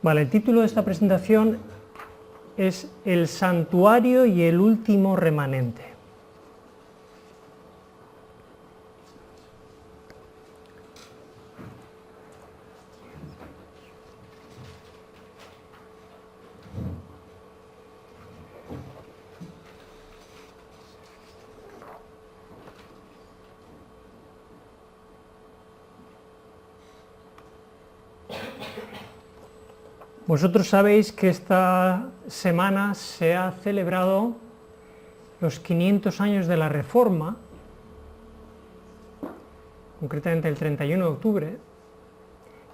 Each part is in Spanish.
Vale, el título de esta presentación es El santuario y el último remanente. Vosotros sabéis que esta semana se ha celebrado los 500 años de la Reforma, concretamente el 31 de octubre.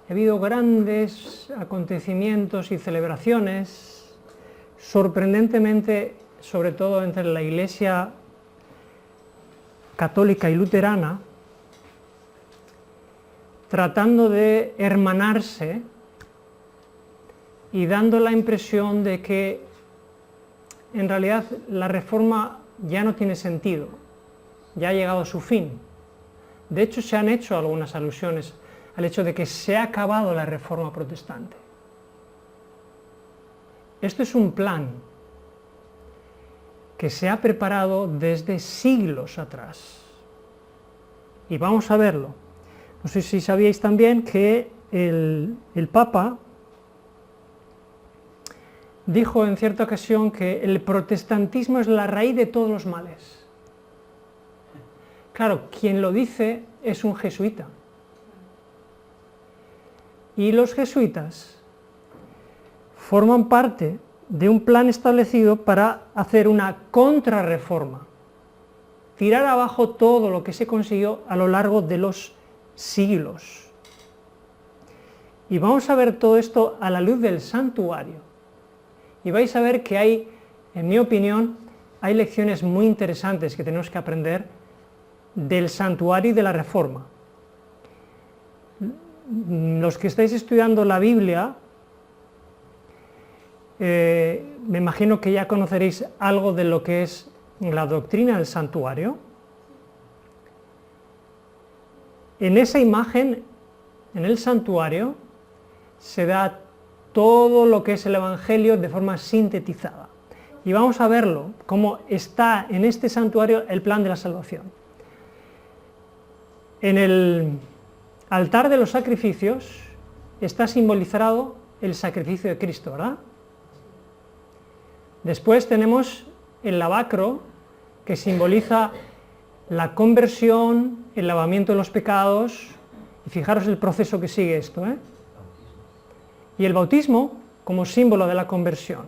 Ha habido grandes acontecimientos y celebraciones, sorprendentemente, sobre todo entre la Iglesia católica y luterana, tratando de hermanarse y dando la impresión de que en realidad la reforma ya no tiene sentido, ya ha llegado a su fin. De hecho, se han hecho algunas alusiones al hecho de que se ha acabado la reforma protestante. Esto es un plan que se ha preparado desde siglos atrás. Y vamos a verlo. No sé si sabíais también que el Papa dijo en cierta ocasión que el protestantismo es la raíz de todos los males. Claro, quien lo dice es un jesuita. Y los jesuitas forman parte de un plan establecido para hacer una contrarreforma, tirar abajo todo lo que se consiguió a lo largo de los siglos. Y vamos a ver todo esto a la luz del santuario. Y vais a ver que hay, en mi opinión, hay lecciones muy interesantes que tenemos que aprender del santuario y de la reforma. Los que estáis estudiando la Biblia, me imagino que ya conoceréis algo de lo que es la doctrina del santuario. En esa imagen, en el santuario, se da todo lo que es el Evangelio de forma sintetizada. Y vamos a verlo, cómo está en este santuario el plan de la salvación. En el altar de los sacrificios está simbolizado el sacrificio de Cristo, ¿verdad? Después tenemos el lavacro, que simboliza la conversión, el lavamiento de los pecados, y fijaros el proceso que sigue esto, y el bautismo como símbolo de la conversión.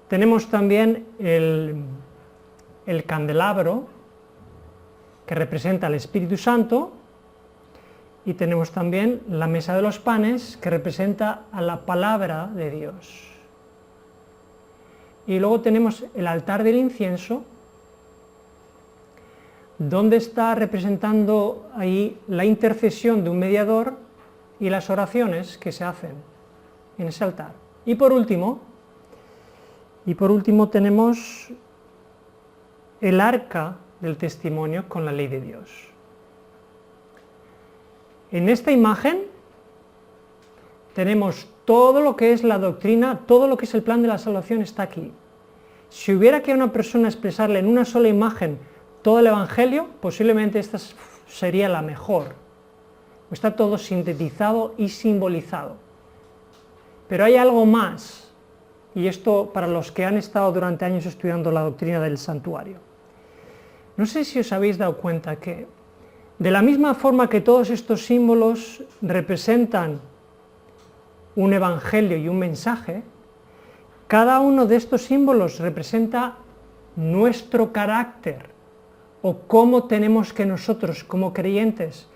Tenemos también el candelabro, que representa al Espíritu Santo, y tenemos también la mesa de los panes, que representa a la palabra de Dios. Y luego tenemos el altar del incienso, donde está representando ahí la intercesión de un mediador y las oraciones que se hacen en ese altar. Y por último tenemos el arca del testimonio con la ley de Dios. En esta imagen tenemos todo lo que es la doctrina, todo lo que es el plan de la salvación está aquí. Si hubiera que a una persona expresarle en una sola imagen todo el Evangelio, posiblemente esta sería la mejor. Está todo sintetizado y simbolizado. Pero hay algo más, y esto para los que han estado durante años estudiando la doctrina del santuario. No sé si os habéis dado cuenta que, de la misma forma que todos estos símbolos representan un evangelio y un mensaje, cada uno de estos símbolos representa nuestro carácter, o cómo tenemos que nosotros, como creyentes,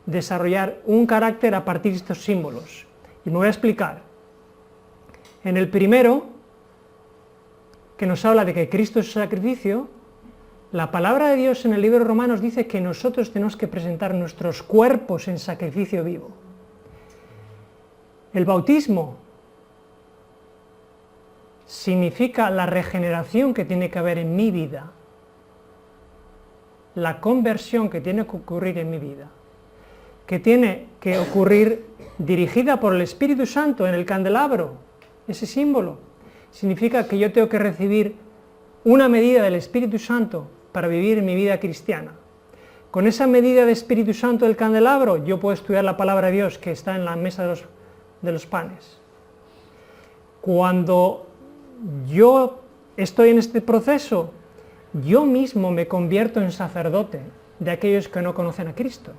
desarrollar un carácter a partir de estos símbolos. Y me voy a explicar. En el primero, que nos habla de que Cristo es sacrificio, la palabra de Dios en el libro de Romanos dice que nosotros tenemos que presentar nuestros cuerpos en sacrificio vivo. El bautismo significa la regeneración que tiene que haber en mi vida, la conversión que tiene que ocurrir en mi vida, que tiene que ocurrir dirigida por el Espíritu Santo en el candelabro, ese símbolo, significa que yo tengo que recibir una medida del Espíritu Santo para vivir mi vida cristiana. Con esa medida de Espíritu Santo del candelabro, yo puedo estudiar la palabra de Dios que está en la mesa de los panes. Cuando yo estoy en este proceso, yo mismo me convierto en sacerdote de aquellos que no conocen a Cristo.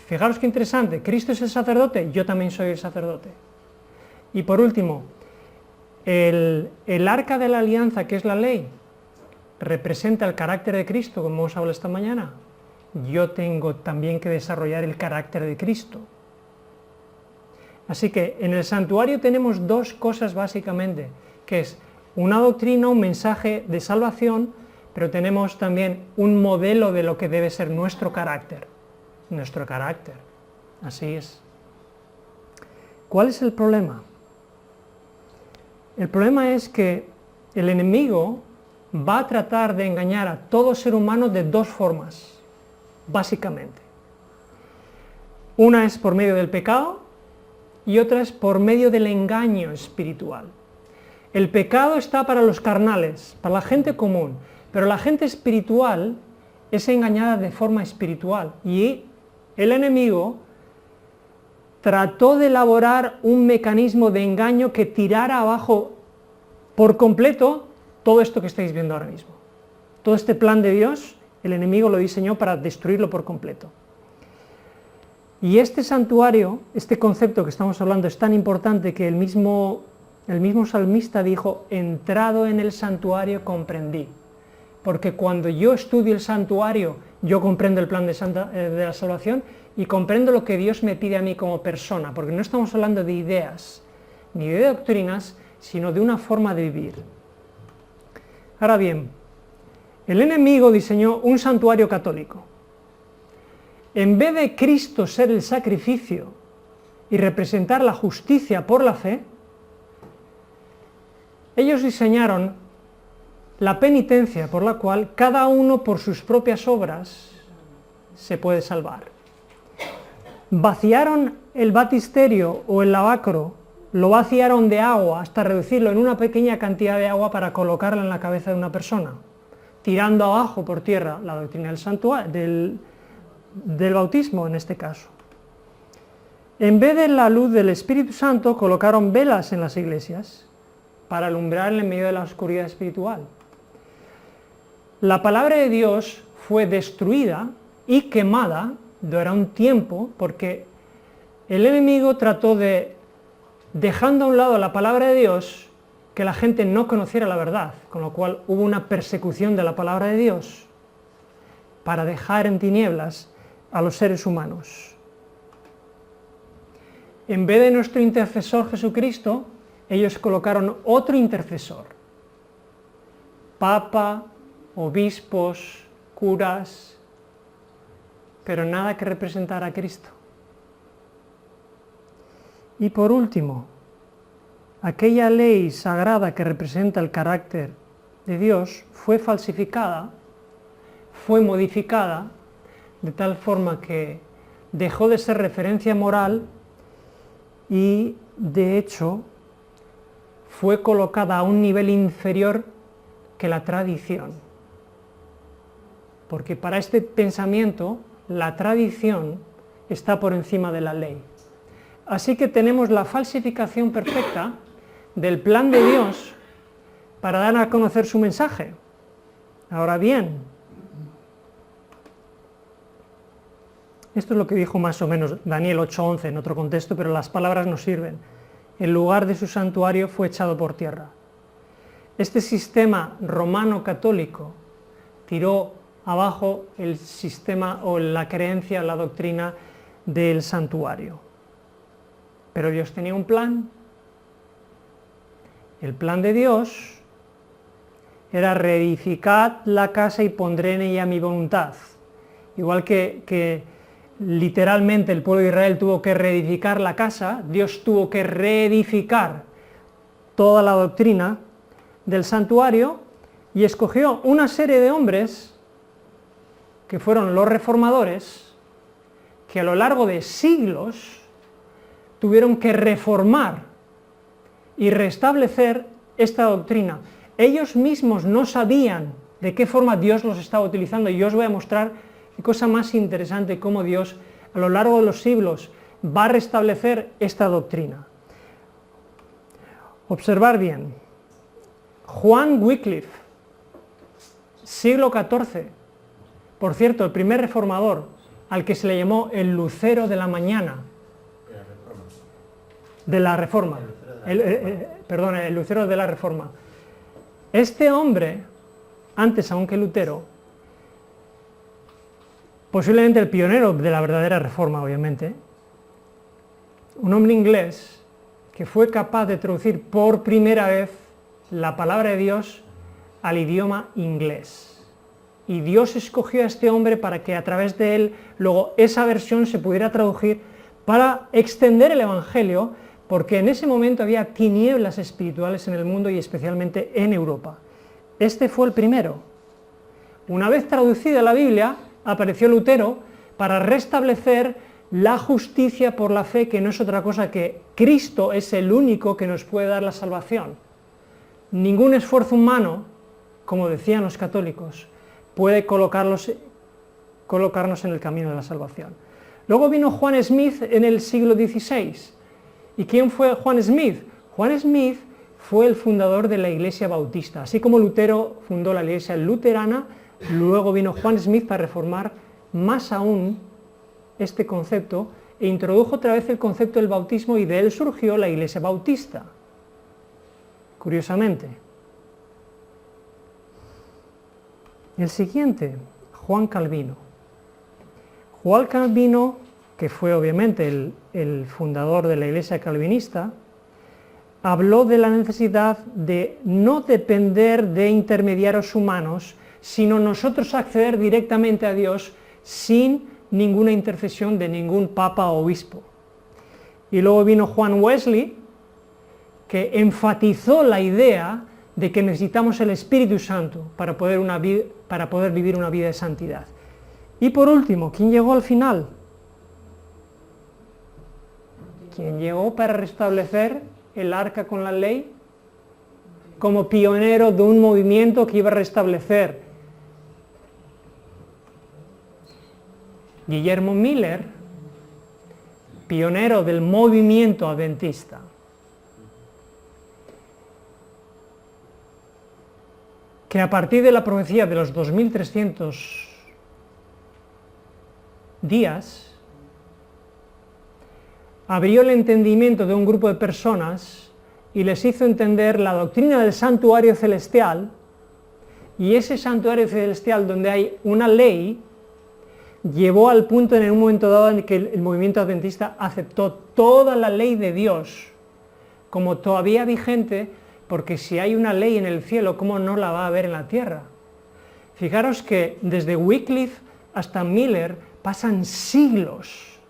Fijaros qué interesante, Cristo es el sacerdote, yo también soy el sacerdote. Y por último, el arca de la alianza, que es la ley, representa el carácter de Cristo, como hemos hablado esta mañana. Yo tengo también que desarrollar el carácter de Cristo. Así que en el santuario tenemos dos cosas básicamente, que es una doctrina, un mensaje de salvación, pero tenemos también un modelo de lo que debe ser nuestro carácter. Nuestro carácter. Así es. ¿Cuál es el problema? El problema es que el enemigo va a tratar de engañar a todo ser humano de dos formas, básicamente. Una es por medio del pecado y otra es por medio del engaño espiritual. El pecado está para los carnales, para la gente común, pero la gente espiritual es engañada de forma espiritual y el enemigo trató de elaborar un mecanismo de engaño que tirara abajo por completo todo esto que estáis viendo ahora mismo. Todo este plan de Dios, el enemigo lo diseñó para destruirlo por completo. Y este santuario, este concepto que estamos hablando es tan importante que el mismo salmista dijo, entrado en el santuario comprendí. Porque cuando yo estudio el santuario, yo comprendo el plan de la salvación y comprendo lo que Dios me pide a mí como persona, porque no estamos hablando de ideas, ni de doctrinas, sino de una forma de vivir. Ahora bien, el enemigo diseñó un santuario católico. En vez de Cristo ser el sacrificio y representar la justicia por la fe, ellos diseñaron la penitencia por la cual cada uno por sus propias obras se puede salvar. Vaciaron el baptisterio o el lavacro, lo vaciaron de agua hasta reducirlo en una pequeña cantidad de agua para colocarla en la cabeza de una persona, tirando abajo por tierra la doctrina del santuario, del bautismo en este caso. En vez de la luz del Espíritu Santo, colocaron velas en las iglesias para alumbrar en medio de la oscuridad espiritual. La palabra de Dios fue destruida y quemada durante un tiempo porque el enemigo trató de, dejando a un lado la palabra de Dios, que la gente no conociera la verdad, con lo cual hubo una persecución de la palabra de Dios para dejar en tinieblas a los seres humanos. En vez de nuestro intercesor Jesucristo, ellos colocaron otro intercesor, papa, obispos, curas, pero nada que representara a Cristo. Y por último, aquella ley sagrada que representa el carácter de Dios fue falsificada, fue modificada, de tal forma que dejó de ser referencia moral y, de hecho, fue colocada a un nivel inferior que la tradición. Porque para este pensamiento, la tradición está por encima de la ley. Así que tenemos la falsificación perfecta del plan de Dios para dar a conocer su mensaje. Ahora bien, esto es lo que dijo más o menos Daniel 8:11 en otro contexto, pero las palabras no sirven. El lugar de su santuario fue echado por tierra. Este sistema romano católico tiró abajo el sistema o la creencia, la doctrina del santuario. Pero Dios tenía un plan. El plan de Dios era reedificad la casa y pondré en ella mi voluntad. Igual que literalmente el pueblo de Israel tuvo que reedificar la casa, Dios tuvo que reedificar toda la doctrina del santuario y escogió una serie de hombres que fueron los reformadores que a lo largo de siglos tuvieron que reformar y restablecer esta doctrina. Ellos mismos no sabían de qué forma Dios los estaba utilizando, y yo os voy a mostrar qué cosa más interesante, cómo Dios a lo largo de los siglos va a restablecer esta doctrina. Observar bien, Juan Wycliffe, siglo XIV, por cierto, el primer reformador, al que se le llamó el lucero de la mañana, de la Reforma, el lucero de la Reforma. Este hombre, antes aún que Lutero, posiblemente el pionero de la verdadera Reforma, obviamente, un hombre inglés que fue capaz de traducir por primera vez la palabra de Dios al idioma inglés. Y Dios escogió a este hombre para que a través de él luego esa versión se pudiera traducir para extender el Evangelio, porque en ese momento había tinieblas espirituales en el mundo y especialmente en Europa. Este fue el primero. Una vez traducida la Biblia, apareció Lutero para restablecer la justicia por la fe, que no es otra cosa que Cristo es el único que nos puede dar la salvación. Ningún esfuerzo humano, como decían los católicos, puede colocarnos en el camino de la salvación. Luego vino Juan Smith en el siglo XVI. ¿Y quién fue Juan Smith? Juan Smith fue el fundador de la Iglesia Bautista. Así como Lutero fundó la Iglesia Luterana, luego vino Juan Smith para reformar más aún este concepto e introdujo otra vez el concepto del bautismo, y de él surgió la Iglesia Bautista. Curiosamente. El siguiente, Juan Calvino. Juan Calvino, que fue obviamente el fundador de la Iglesia calvinista, habló de la necesidad de no depender de intermediarios humanos, sino nosotros acceder directamente a Dios sin ninguna intercesión de ningún papa o obispo. Y luego vino Juan Wesley, que enfatizó la idea de que necesitamos el Espíritu Santo para poder vivir una vida de santidad. Y por último, ¿quién llegó al final? ¿Quién llegó para restablecer el arca con la ley? Como pionero de un movimiento que iba a restablecer. Guillermo Miller, pionero del movimiento adventista. Que a partir de la profecía de los 2300 días, abrió el entendimiento de un grupo de personas y les hizo entender la doctrina del santuario celestial, y ese santuario celestial donde hay una ley, llevó al punto en un momento dado en que el movimiento adventista aceptó toda la ley de Dios como todavía vigente, porque si hay una ley en el cielo, ¿cómo no la va a haber en la tierra? Fijaros que desde Wycliffe hasta Miller pasan siglos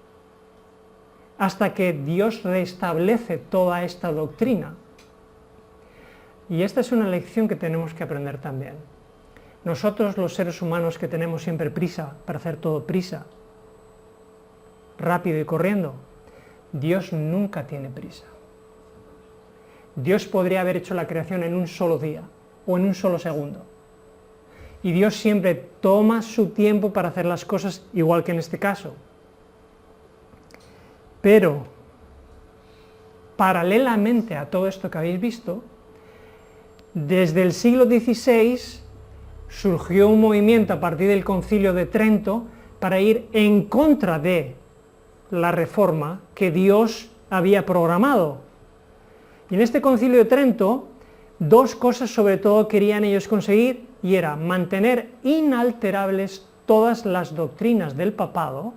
hasta que Dios restablece toda esta doctrina. Y esta es una lección que tenemos que aprender también. Nosotros, los seres humanos, que tenemos siempre prisa para hacer todo prisa, rápido y corriendo, Dios nunca tiene prisa. Dios podría haber hecho la creación en un solo día o en un solo segundo. Y Dios siempre toma su tiempo para hacer las cosas, igual que en este caso. Pero, paralelamente a todo esto que habéis visto, desde el siglo XVI surgió un movimiento a partir del Concilio de Trento para ir en contra de la reforma que Dios había programado. Y en este Concilio de Trento, dos cosas sobre todo querían ellos conseguir, y era mantener inalterables todas las doctrinas del papado,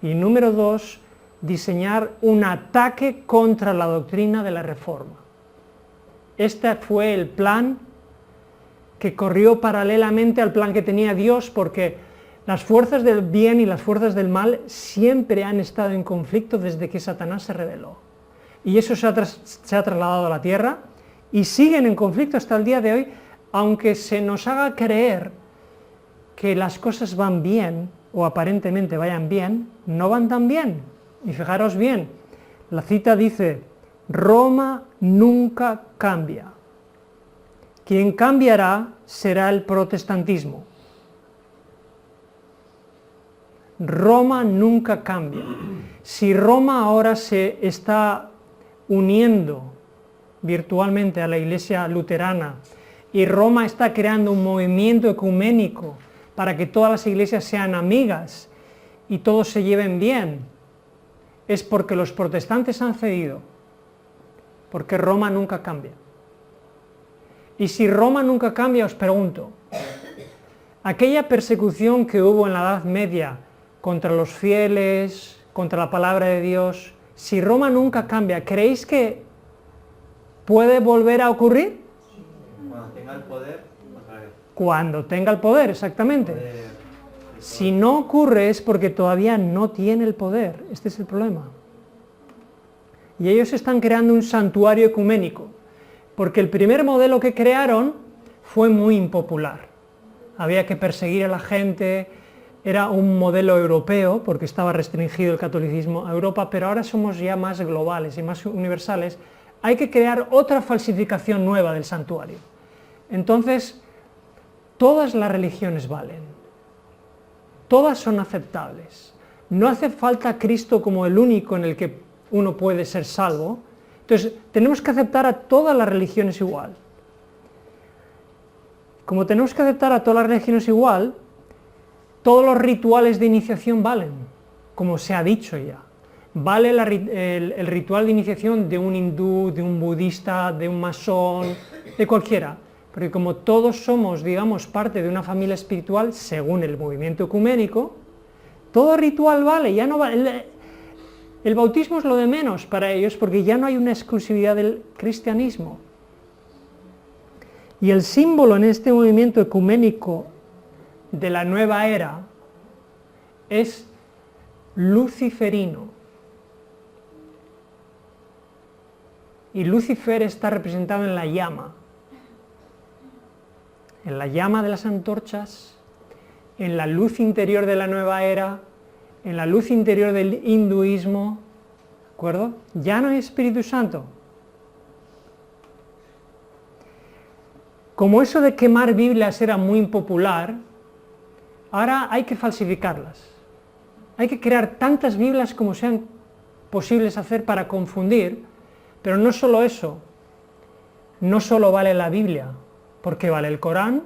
y número dos, diseñar un ataque contra la doctrina de la reforma. Este fue el plan que corrió paralelamente al plan que tenía Dios, porque las fuerzas del bien y las fuerzas del mal siempre han estado en conflicto desde que Satanás se rebeló. Y eso se ha trasladado a la tierra y siguen en conflicto hasta el día de hoy, aunque se nos haga creer que las cosas van bien, o aparentemente vayan bien, no van tan bien. Y fijaros bien, la cita dice, Roma nunca cambia. Quien cambiará será el protestantismo. Roma nunca cambia. Si Roma ahora se está uniendo virtualmente a la Iglesia luterana y Roma está creando un movimiento ecuménico para que todas las iglesias sean amigas y todos se lleven bien, es porque los protestantes han cedido, porque Roma nunca cambia. Y si Roma nunca cambia, os pregunto, aquella persecución que hubo en la Edad Media contra los fieles, contra la palabra de Dios, si Roma nunca cambia, ¿creéis que puede volver a ocurrir? Cuando tenga el poder, otra vez. Cuando tenga el poder, exactamente. Si no ocurre es porque todavía no tiene el poder, este es el problema. Y ellos están creando un santuario ecuménico, porque el primer modelo que crearon fue muy impopular. Había que perseguir a la gente, era un modelo europeo, porque estaba restringido el catolicismo a Europa, pero ahora somos ya más globales y más universales. Hay que crear otra falsificación nueva del santuario. Entonces, todas las religiones valen, todas son aceptables. No hace falta Cristo como el único en el que uno puede ser salvo. Entonces, tenemos que aceptar a todas las religiones igual. Como tenemos que aceptar a todas las religiones igual, todos los rituales de iniciación valen, como se ha dicho ya. Vale el ritual de iniciación de un hindú, de un budista, de un masón, de cualquiera. Porque como todos somos, digamos, parte de una familia espiritual, según el movimiento ecuménico, todo ritual vale, ya no vale. El bautismo es lo de menos para ellos, porque ya no hay una exclusividad del cristianismo. Y el símbolo en este movimiento ecuménico de la nueva era es luciferino. Y Lucifer está representado en la llama de las antorchas, en la luz interior de la nueva era, en la luz interior del hinduismo, ¿de acuerdo? Ya no hay Espíritu Santo. Como eso de quemar Biblias era muy impopular, ahora hay que falsificarlas. Hay que crear tantas Biblias como sean posibles hacer para confundir, pero no solo eso, no solo vale la Biblia, porque vale el Corán,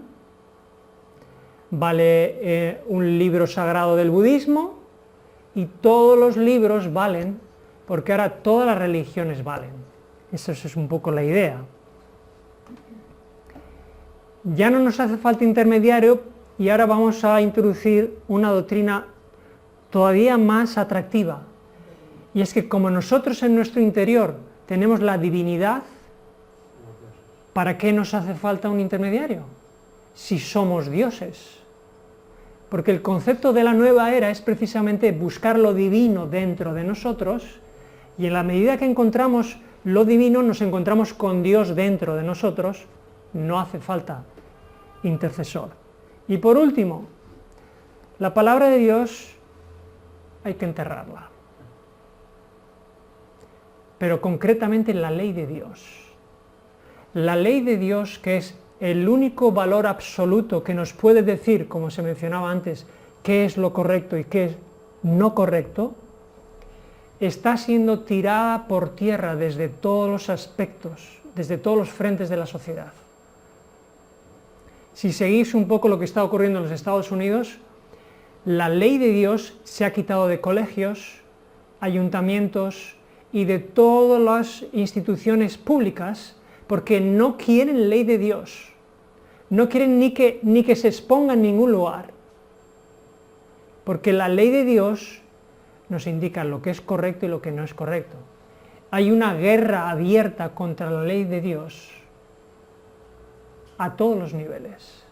vale un libro sagrado del budismo, y todos los libros valen, porque ahora todas las religiones valen. Esa es un poco la idea. Ya no nos hace falta intermediario, y ahora vamos a introducir una doctrina todavía más atractiva, y es que como nosotros en nuestro interior tenemos la divinidad, ¿para qué nos hace falta un intermediario? Si somos dioses. Porque el concepto de la nueva era es precisamente buscar lo divino dentro de nosotros, y en la medida que encontramos lo divino, nos encontramos con Dios dentro de nosotros, no hace falta intercesor. Y por último, la palabra de Dios hay que enterrarla. Pero concretamente la ley de Dios. La ley de Dios, que es el único valor absoluto que nos puede decir, como se mencionaba antes, qué es lo correcto y qué es no correcto, está siendo tirada por tierra desde todos los aspectos, desde todos los frentes de la sociedad. Si seguís un poco lo que está ocurriendo en los Estados Unidos, la ley de Dios se ha quitado de colegios, ayuntamientos y de todas las instituciones públicas, porque no quieren ley de Dios, no quieren ni que se exponga en ningún lugar, porque la ley de Dios nos indica lo que es correcto y lo que no es correcto. Hay una guerra abierta contra la ley de Dios a todos los niveles.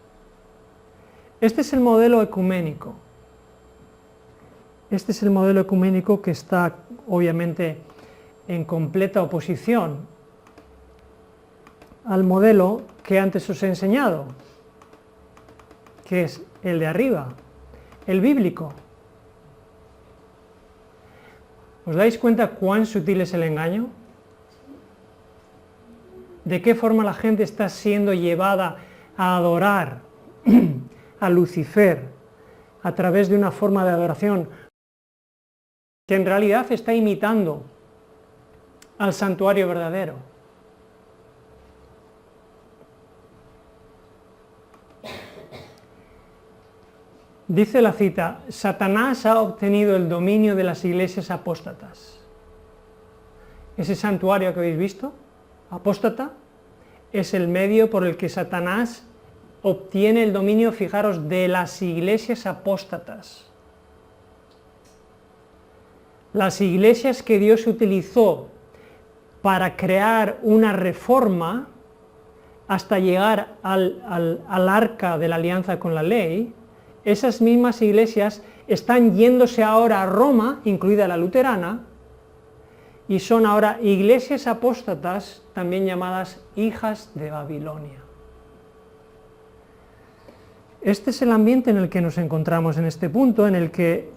Este es el modelo ecuménico. Este es el modelo ecuménico que está obviamente en completa oposición al modelo que antes os he enseñado, que es el de arriba, el bíblico. ¿Os dais cuenta cuán sutil es el engaño? ¿De qué forma la gente está siendo llevada a adorar a Lucifer a través de una forma de adoración que en realidad está imitando al santuario verdadero? Dice la cita, Satanás ha obtenido el dominio de las iglesias apóstatas. Ese santuario que habéis visto, apóstata, es el medio por el que Satanás obtiene el dominio, fijaros, de las iglesias apóstatas. Las iglesias que Dios utilizó para crear una reforma hasta llegar al arca de la alianza con la ley, esas mismas iglesias están yéndose ahora a Roma, incluida la luterana, y son ahora iglesias apóstatas, también llamadas hijas de Babilonia. Este es el ambiente en el que nos encontramos en este punto, en el que,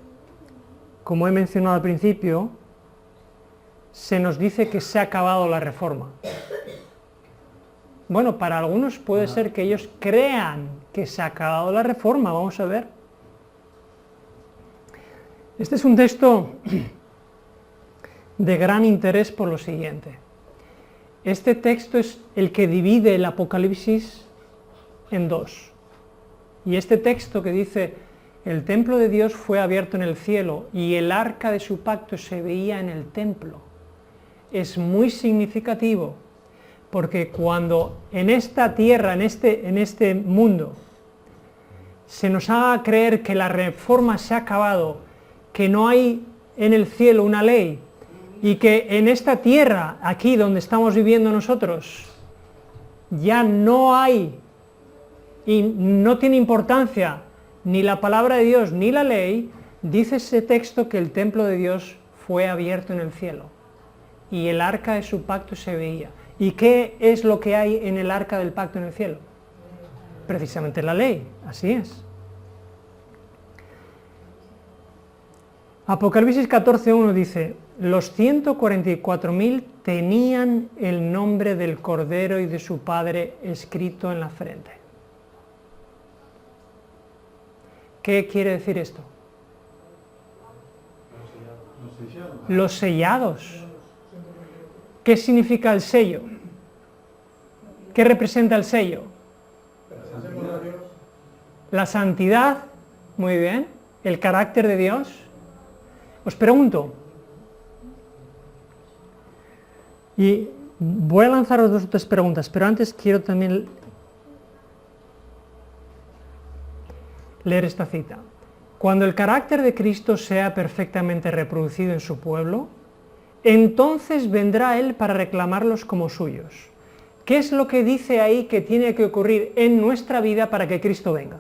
como he mencionado al principio, se nos dice que se ha acabado la reforma. Bueno, para algunos puede ser que ellos crean que se ha acabado la reforma, vamos a ver. Este es un texto de gran interés por lo siguiente. Este texto es el que divide el Apocalipsis en dos. Y este texto que dice, el templo de Dios fue abierto en el cielo y el arca de su pacto se veía en el templo, es muy significativo. Porque cuando en esta tierra, en este mundo, se nos haga creer que la reforma se ha acabado, que no hay en el cielo una ley, y que en esta tierra, aquí donde estamos viviendo nosotros, ya no hay, y no tiene importancia ni la palabra de Dios ni la ley, dice ese texto que el templo de Dios fue abierto en el cielo, y el arca de su pacto se veía. ¿Y qué es lo que hay en el arca del pacto en el cielo? Precisamente la ley, así es. Apocalipsis 14:1 dice, los 144.000 tenían el nombre del Cordero y de su Padre escrito en la frente. ¿Qué quiere decir esto? Los sellados. ¿Qué significa el sello? ¿Qué representa el sello? La santidad, muy bien, el carácter de Dios. Os pregunto, y voy a lanzaros dos o tres preguntas, pero antes quiero también leer esta cita. Cuando el carácter de Cristo sea perfectamente reproducido en su pueblo, entonces vendrá Él para reclamarlos como suyos. ¿Qué es lo que dice ahí que tiene que ocurrir en nuestra vida para que Cristo venga?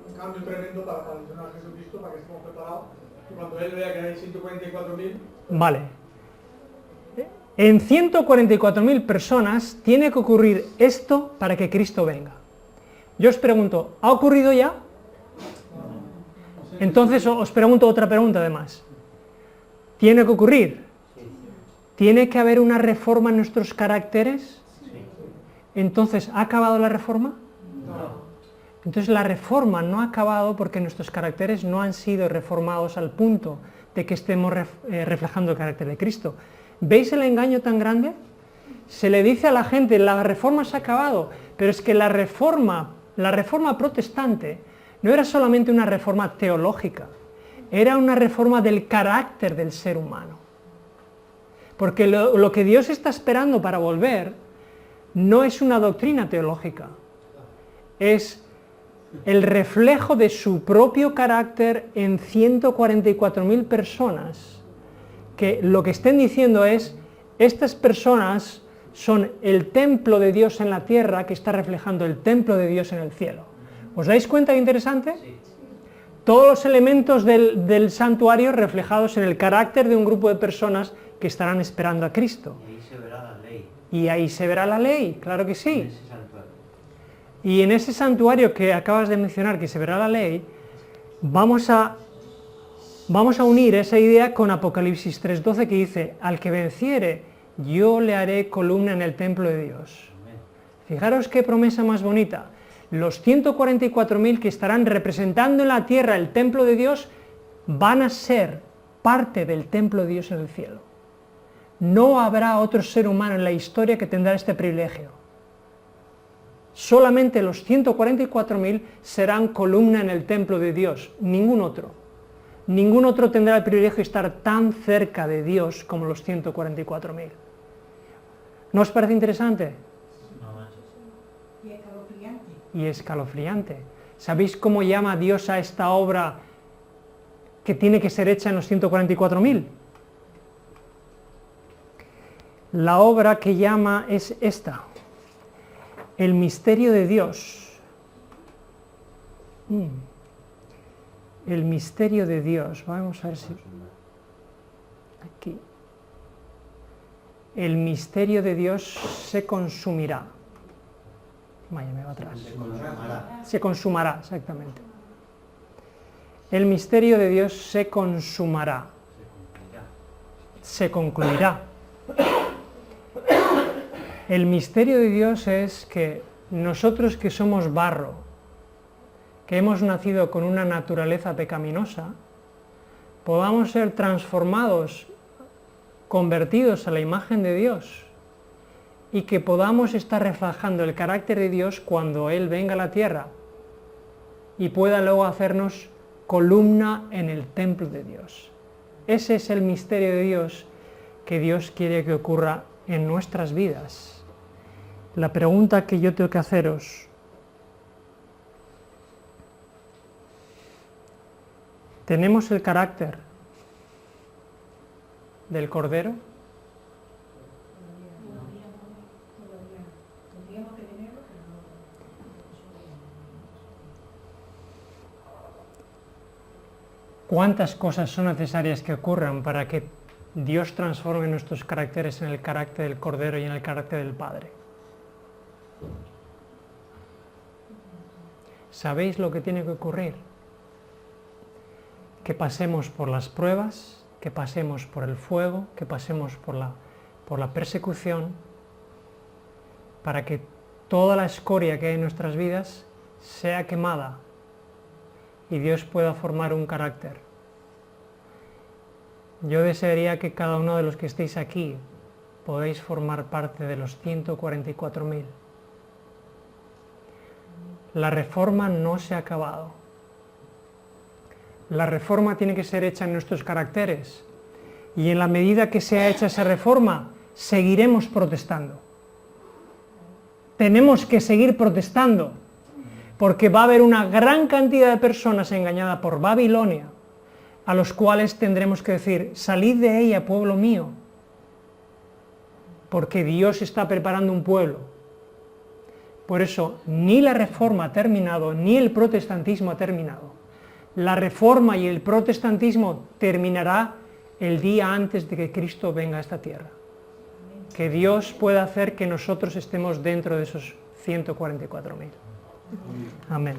Un cambio tremendo para posicionar a Jesucristo, para que estemos preparados, y cuando Él vea que hay 144.000... Vale. En 144.000 personas tiene que ocurrir esto para que Cristo venga. Yo os pregunto, ¿ha ocurrido ya? Entonces os pregunto otra pregunta además. ¿Tiene que ocurrir? ¿Tiene que haber una reforma en nuestros caracteres? Entonces, ¿ha acabado la reforma? No. Entonces la reforma no ha acabado porque nuestros caracteres no han sido reformados al punto de que estemos reflejando el carácter de Cristo. ¿Veis el engaño tan grande? Se le dice a la gente, la reforma se ha acabado, pero es que la reforma protestante no era solamente una reforma teológica, era una reforma del carácter del ser humano. Porque lo que Dios está esperando para volver no es una doctrina teológica, es el reflejo de su propio carácter en 144.000 personas, que lo que estén diciendo es, estas personas son el templo de Dios en la tierra que está reflejando el templo de Dios en el cielo. ¿Os dais cuenta qué interesante? Todos los elementos del santuario reflejados en el carácter de un grupo de personas que estarán esperando a Cristo. Y ahí se verá la ley. Y ahí se verá la ley, claro que sí. En ese santuario. Y en ese santuario que acabas de mencionar, que se verá la ley, vamos a Vamos a unir esa idea con Apocalipsis 3:12 que dice, al que venciere, yo le haré columna en el templo de Dios. Fijaros qué promesa más bonita. Los 144.000 que estarán representando en la tierra el templo de Dios van a ser parte del templo de Dios en el cielo. No habrá otro ser humano en la historia que tendrá este privilegio. Solamente los 144.000 serán columna en el templo de Dios, ningún otro. Ningún otro tendrá el privilegio de estar tan cerca de Dios como los 144.000. ¿No os parece interesante? Y escalofriante. ¿Sabéis cómo llama Dios a esta obra que tiene que ser hecha en los 144.000? La obra que llama es esta, el misterio de Dios. El misterio de Dios, vamos a ver si... Aquí. El misterio de Dios se consumirá. Vaya, me va atrás. Se consumará, exactamente. El misterio de Dios se consumará. Se concluirá. El misterio de Dios es que nosotros que somos barro, que hemos nacido con una naturaleza pecaminosa, podamos ser transformados, convertidos a la imagen de Dios, y que podamos estar reflejando el carácter de Dios cuando Él venga a la tierra y pueda luego hacernos columna en el templo de Dios. Ese es el misterio de Dios que Dios quiere que ocurra en nuestras vidas. La pregunta que yo tengo que haceros: ¿tenemos el carácter del Cordero? ¿Cuántas cosas son necesarias que ocurran para que Dios transforme nuestros caracteres en el carácter del Cordero y en el carácter del Padre? ¿Sabéis lo que tiene que ocurrir? Que pasemos por las pruebas, que pasemos por el fuego, que pasemos por la persecución, para que toda la escoria que hay en nuestras vidas sea quemada y Dios pueda formar un carácter. Yo desearía que cada uno de los que estéis aquí podáis formar parte de los 144.000. La reforma no se ha acabado. La reforma tiene que ser hecha en nuestros caracteres, y en la medida que sea hecha esa reforma, seguiremos protestando. Tenemos que seguir protestando, porque va a haber una gran cantidad de personas engañadas por Babilonia, a los cuales tendremos que decir: salid de ella, pueblo mío, porque Dios está preparando un pueblo. Por eso, ni la reforma ha terminado, ni el protestantismo ha terminado. La reforma y el protestantismo terminará el día antes de que Cristo venga a esta tierra. Que Dios pueda hacer que nosotros estemos dentro de esos 144.000. Amén.